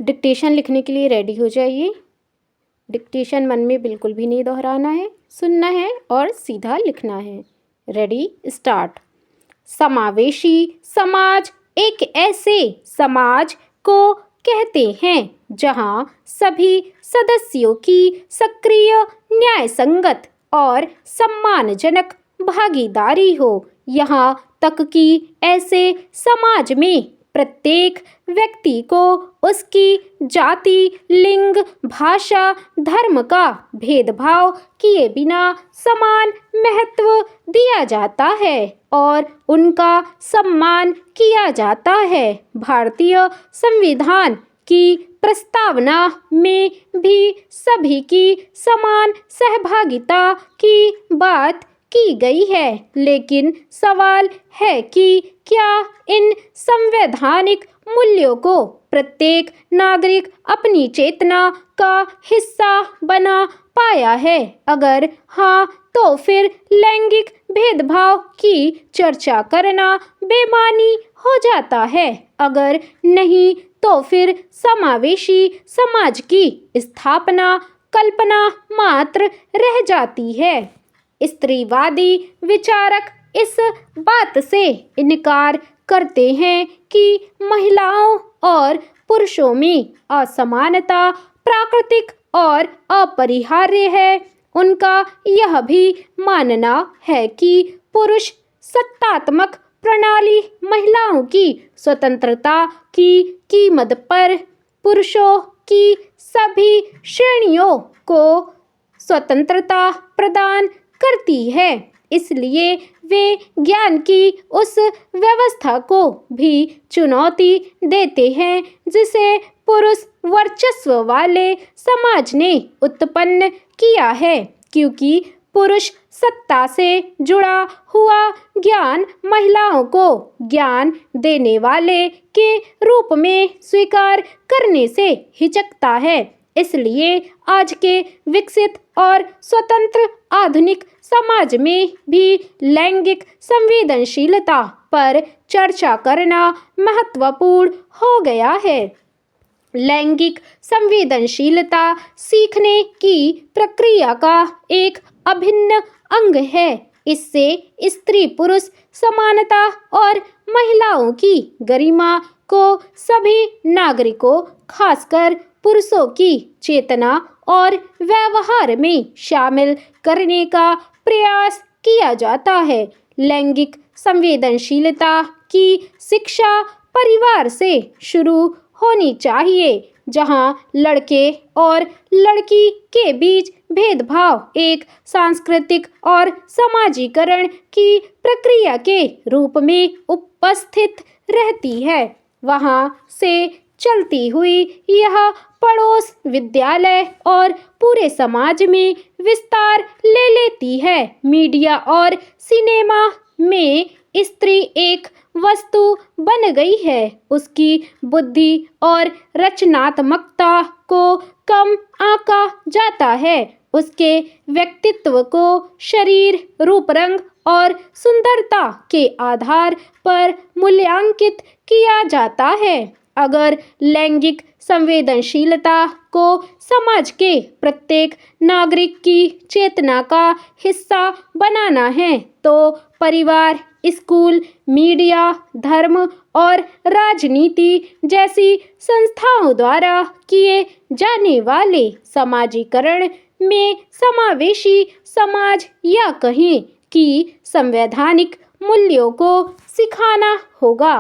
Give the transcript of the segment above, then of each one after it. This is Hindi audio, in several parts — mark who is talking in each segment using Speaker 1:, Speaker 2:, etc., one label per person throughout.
Speaker 1: डिक्टेशन लिखने के लिए रेडी हो जाइए। डिक्टेशन मन में बिल्कुल भी नहीं दोहराना है, सुनना है और सीधा लिखना है। Ready start. समावेशी समाज एक ऐसे समाज को कहते हैं जहां सभी सदस्यों की सक्रिय, न्याय संगत और सम्मानजनक भागीदारी हो। यहाँ तक कि ऐसे समाज में प्रत्येक व्यक्ति को उसकी जाति, लिंग, भाषा, धर्म का भेदभाव किए बिना समान महत्व दिया जाता है और उनका सम्मान किया जाता है। भारतीय संविधान की प्रस्तावना में भी सभी की समान सहभागिता की बात की गई है, लेकिन सवाल है कि क्या इन संवैधानिक मूल्यों को प्रत्येक नागरिक अपनी चेतना का हिस्सा बना पाया है? अगर हाँ, तो फिर लैंगिक भेदभाव की चर्चा करना बेमानी हो जाता है। अगर नहीं, तो फिर समावेशी समाज की स्थापना कल्पना मात्र रह जाती है। स्त्रीवादी विचारक इस बात से इनकार करते हैं कि महिलाओं और पुरुषों में असमानता प्राकृतिक और अपरिहार्य है। उनका यह भी मानना है कि पुरुष सत्तात्मक प्रणाली महिलाओं की स्वतंत्रता की कीमत पर पुरुषों की सभी श्रेणियों को स्वतंत्रता प्रदान करती है। इसलिए वे ज्ञान की उस व्यवस्था को भी चुनौती देते हैं जिसे पुरुष वर्चस्व वाले समाज ने उत्पन्न किया है, क्योंकि पुरुष सत्ता से जुड़ा हुआ ज्ञान महिलाओं को ज्ञान देने वाले के रूप में स्वीकार करने से हिचकता है। इसलिए आज के विकसित और स्वतंत्र आधुनिक समाज में भी लैंगिक संवेदनशीलता पर चर्चा करना महत्वपूर्ण हो गया है। लैंगिक संवेदनशीलता सीखने की प्रक्रिया का एक अभिन्न अंग है। इससे स्त्री पुरुष समानता और महिलाओं की गरिमा को सभी नागरिकों, खासकर पुरुषों की चेतना और व्यवहार में शामिल करने का प्रयास किया जाता है। लैंगिक संवेदनशीलता की शिक्षा परिवार से शुरू होनी चाहिए, जहां लड़के और लड़की के बीच भेदभाव एक सांस्कृतिक और समाजीकरण की प्रक्रिया के रूप में उपस्थित रहती है। वहां से चलती हुई यह पड़ोस, विद्यालय और पूरे समाज में विस्तार ले लेती है। मीडिया और सिनेमा में स्त्री एक वस्तु बन गई है। उसकी बुद्धि और रचनात्मकता को कम आंका जाता है। उसके व्यक्तित्व को शरीर, रूप, रंग और सुंदरता के आधार पर मूल्यांकित किया जाता है। अगर लैंगिक संवेदनशीलता को समाज के प्रत्येक नागरिक की चेतना का हिस्सा बनाना है, तो परिवार, स्कूल, मीडिया, धर्म और राजनीति जैसी संस्थाओं द्वारा किए जाने वाले समाजीकरण में समावेशी समाज या कहें कि संवैधानिक मूल्यों को सिखाना होगा।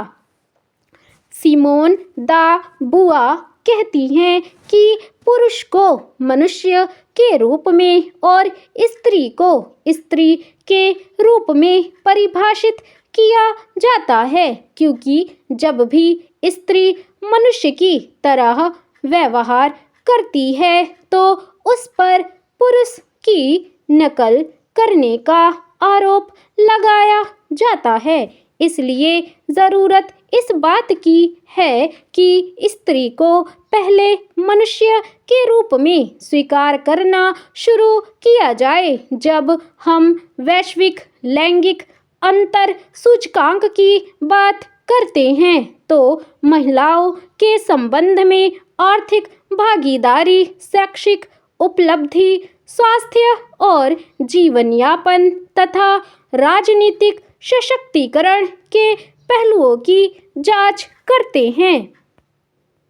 Speaker 1: सिमोन दा बुआ कहती हैं कि पुरुष को मनुष्य के रूप में और स्त्री को स्त्री के रूप में परिभाषित किया जाता है, क्योंकि जब भी स्त्री मनुष्य की तरह व्यवहार करती है तो उस पर पुरुष की नकल करने का आरोप लगाया जाता है। इसलिए ज़रूरत इस बात की है कि स्त्री को पहले मनुष्य के रूप में स्वीकार करना शुरू किया जाए। जब हम वैश्विक लैंगिक अंतर सूचकांक की बात करते हैं तो महिलाओं के संबंध में आर्थिक भागीदारी, शैक्षिक उपलब्धि, स्वास्थ्य और जीवन यापन तथा राजनीतिक सशक्तिकरण के पहलुओं की जांच करते हैं।